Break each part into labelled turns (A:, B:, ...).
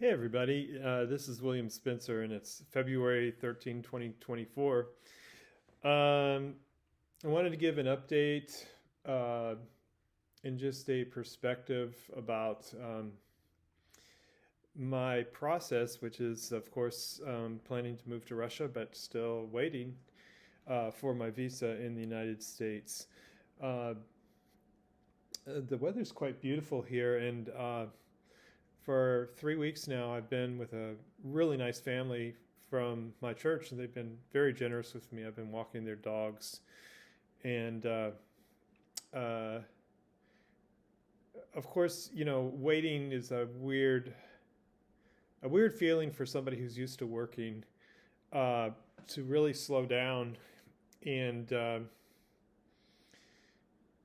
A: Hey everybody, this is William Spencer and it's February 13, 2024. Um, I wanted to give an update uh, and just a perspective about my process, which is, of course, planning to move to Russia, but still waiting for my visa in the United States. Uh, the weather's quite beautiful here, and for 3 weeks now, I've been with a really nice family from my church, and they've been very generous with me. I've been walking their dogs, and uh, of course, waiting is a weird feeling for somebody who's used to working uh, to really slow down. And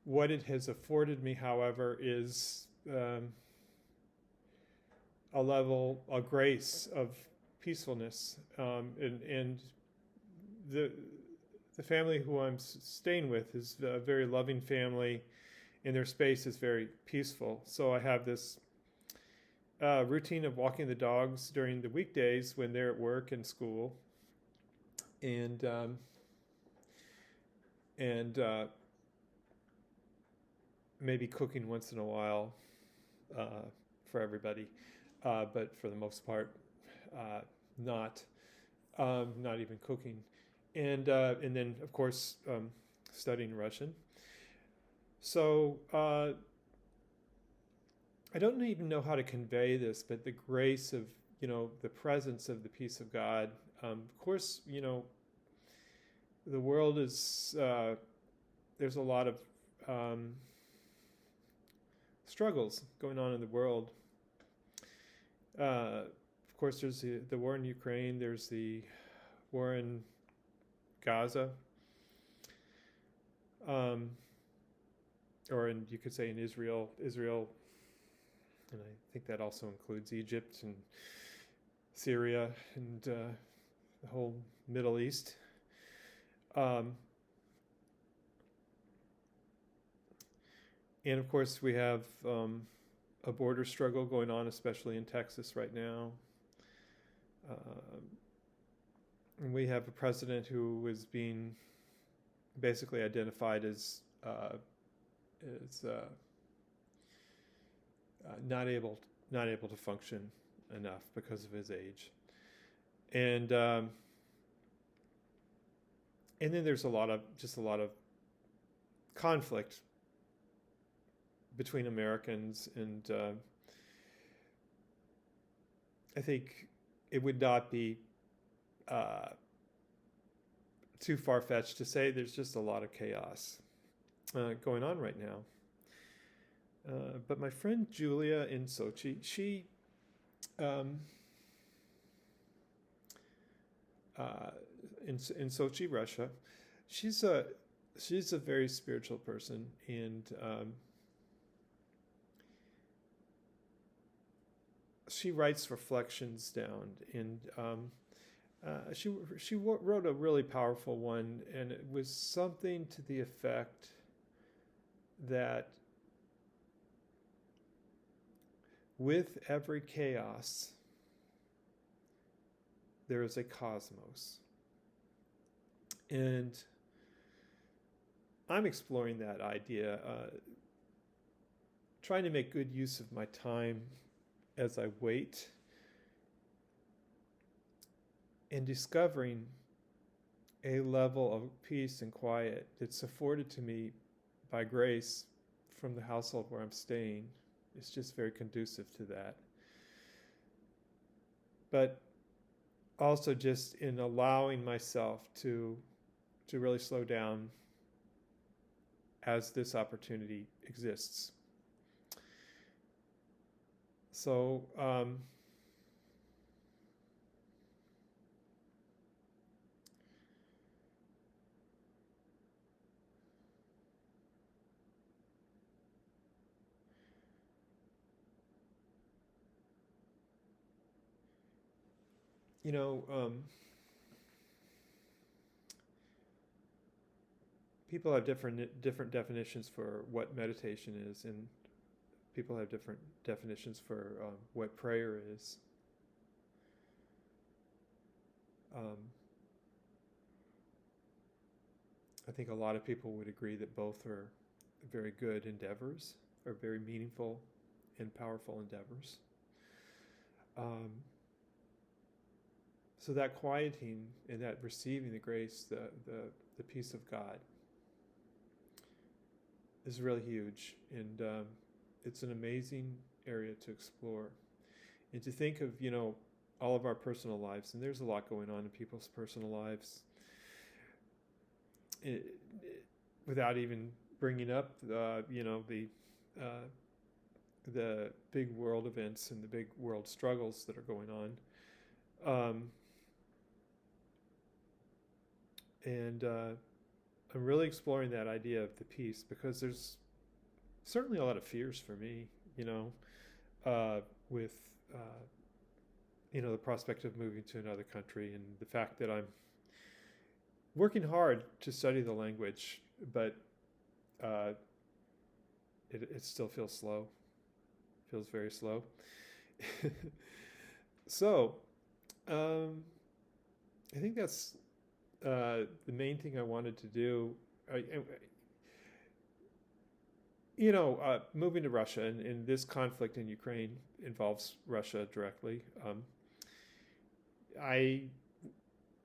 A: what it has afforded me, however, is a grace of peacefulness, and the the family who I'm staying with is a very loving family, and their space is very peaceful. So I have this routine of walking the dogs during the weekdays when they're at work and school, and and maybe cooking once in a while uh, for everybody, but for the most part, uh, not not even cooking, and then of course studying Russian. So I don't even know how to convey this, but the grace of the presence of the peace of God. Of course, the world is there's a lot of um, struggles going on in the world. Of course, there's the war in Ukraine. There's the war in Gaza, um, or you could say in Israel. Israel, and I think that also includes Egypt and Syria and the whole Middle East. Um, and of course, we have a border struggle going on, especially in Texas right now. And we have a president who is being basically identified as not able to function enough because of his age, and and then there's a lot of conflict between Americans, and I think it would not be uh, too far fetched to say there's just a lot of chaos going on right now. But my friend Julia in Sochi, she um, uh, in Sochi, Russia, she's a she's a very spiritual person, and she writes reflections down, and she wrote a really powerful one, and it was something to the effect that with every chaos there is a cosmos, and I'm exploring that idea, trying to make good use of my time as I wait, and discovering a level of peace and quiet that's afforded to me by grace from the household where I'm staying. It's just very conducive to that. But also just in allowing myself to really slow down as this opportunity exists. So you know, people have different definitions for what meditation is, and people have different definitions for what prayer is. Um, I think a lot of people would agree that both are very good endeavors, are very meaningful and powerful endeavors. Um, so that quieting and that receiving the grace, the peace of God, is really huge, and it's an amazing area to explore, and to think of, all of our personal lives, and there's a lot going on in people's personal lives, without even bringing up the big world events and the big world struggles that are going on. And I'm really exploring that idea of the peace, because there's certainly a lot of fears for me, with the prospect of moving to another country, and the fact that I'm working hard to study the language, but it still feels slow. Feels very slow. So, I think that's the main thing I wanted to do. Moving to Russia, and this conflict in Ukraine involves Russia directly. I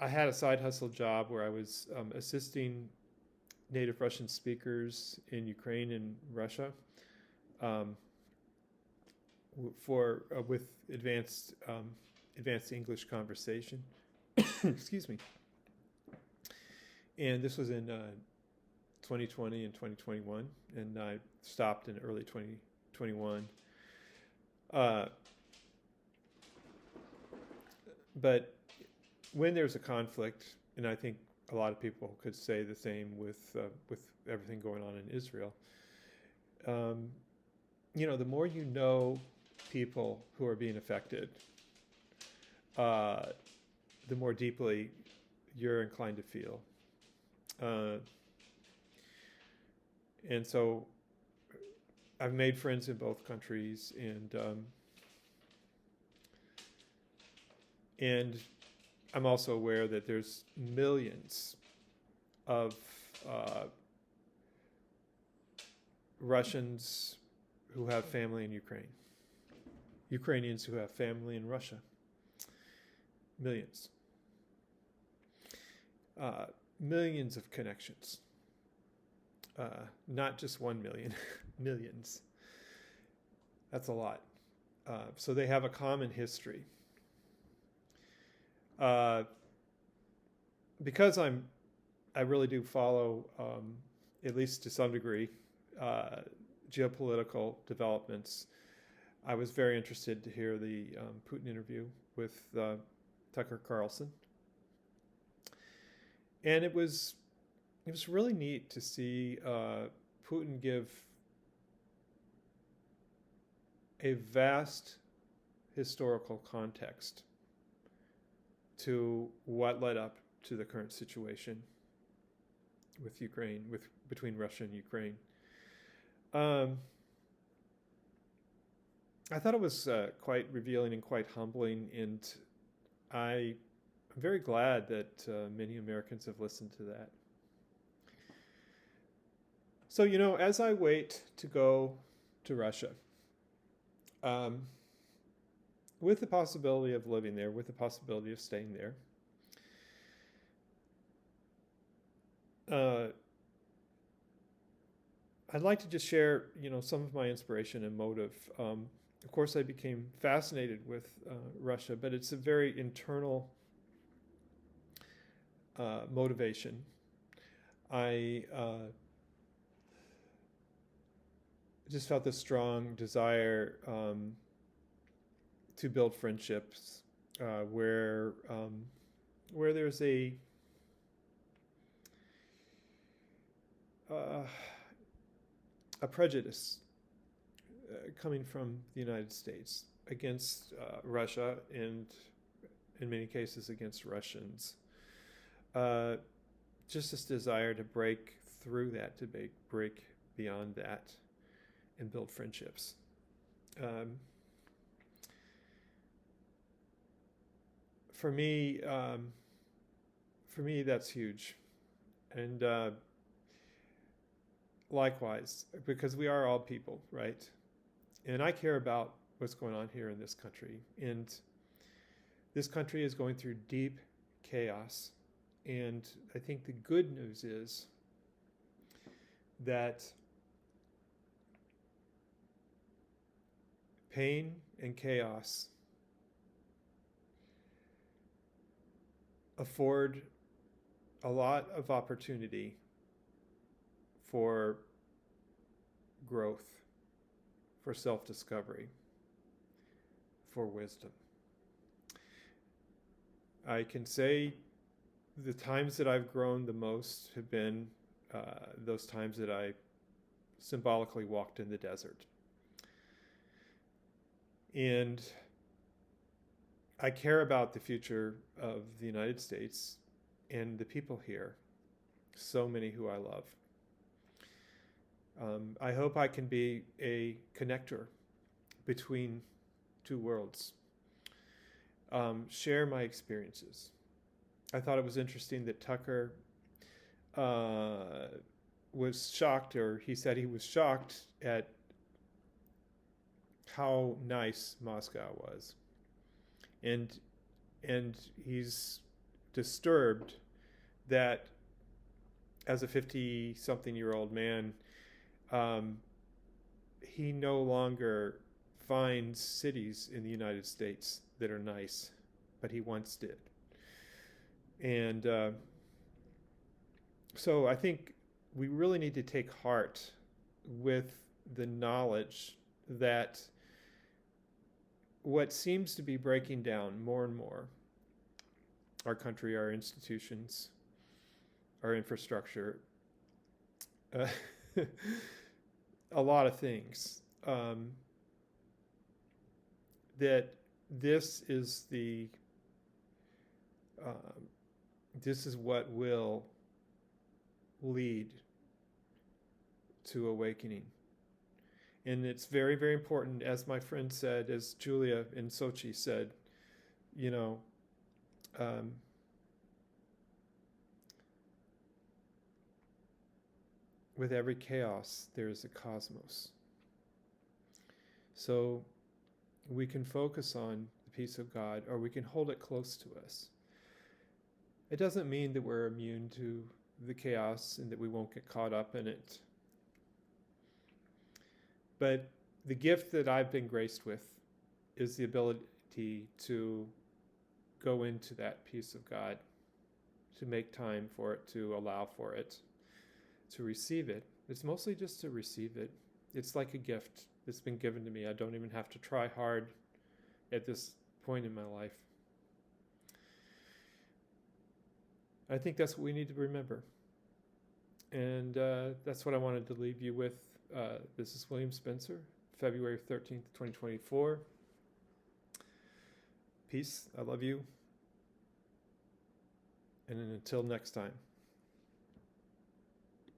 A: had a side hustle job where I was assisting native Russian speakers in Ukraine and Russia with advanced English conversation. Excuse me. And this was in 2020 and 2021, and I stopped in early 2021. But when there's a conflict, and I think a lot of people could say the same with everything going on in Israel, the more you know people who are being affected, the more deeply you're inclined to feel. And so I've made friends in both countries, and I'm also aware that there's millions of Russians who have family in Ukraine, Ukrainians who have family in Russia. Millions. Millions of connections. Not just 1 million, millions. That's a lot. So they have a common history. Because I really do follow, at least to some degree, geopolitical developments. I was very interested to hear the Putin interview with Tucker Carlson, and it was really neat to see Putin give a vast historical context to what led up to the current situation with Ukraine, between Russia and Ukraine. I thought it was quite revealing and quite humbling, and I'm very glad that many Americans have listened to that. So, as I wait to go to Russia, with the possibility of living there, with the possibility of staying there, I'd like to just share, some of my inspiration and motive. Of course, I became fascinated with Russia, but it's a very internal motivation. I just felt this strong desire to build friendships where there's a prejudice coming from the United States against Russia, and in many cases against Russians. Just this desire to break through that, to break beyond that, and build friendships. For me, for me, that's huge. And likewise, because we are all people, right? And I care about what's going on here in this country. And this country is going through deep chaos. And I think the good news is that pain and chaos afford a lot of opportunity for growth, for self-discovery, for wisdom. I can say the times that I've grown the most have been those times that I symbolically walked in the desert. And I care about the future of the United States and the people here, so many who I love. I hope I can be a connector between two worlds, share my experiences. I thought it was interesting that Tucker was shocked, or he said he was shocked at how nice Moscow was. And he's disturbed that as a 50-something-year-old man, he no longer finds cities in the United States that are nice, but he once did. And so I think we really need to take heart with the knowledge that what seems to be breaking down more and more, our country, our institutions, our infrastructure, a lot of things, that this is what will lead to awakening. And it's very, very important, as my friend said, as Julia in Sochi said, you know, with every chaos, there is a cosmos. So we can focus on the peace of God, or we can hold it close to us. It doesn't mean that we're immune to the chaos and that we won't get caught up in it. But the gift that I've been graced with is the ability to go into that peace of God, to make time for it, to allow for it, to receive it. It's mostly just to receive it. It's like a gift that's been given to me. I don't even have to try hard at this point in my life. I think that's what we need to remember. And that's what I wanted to leave you with. This is William Spencer, February 13th, 2024. Peace. I love you. And until next time.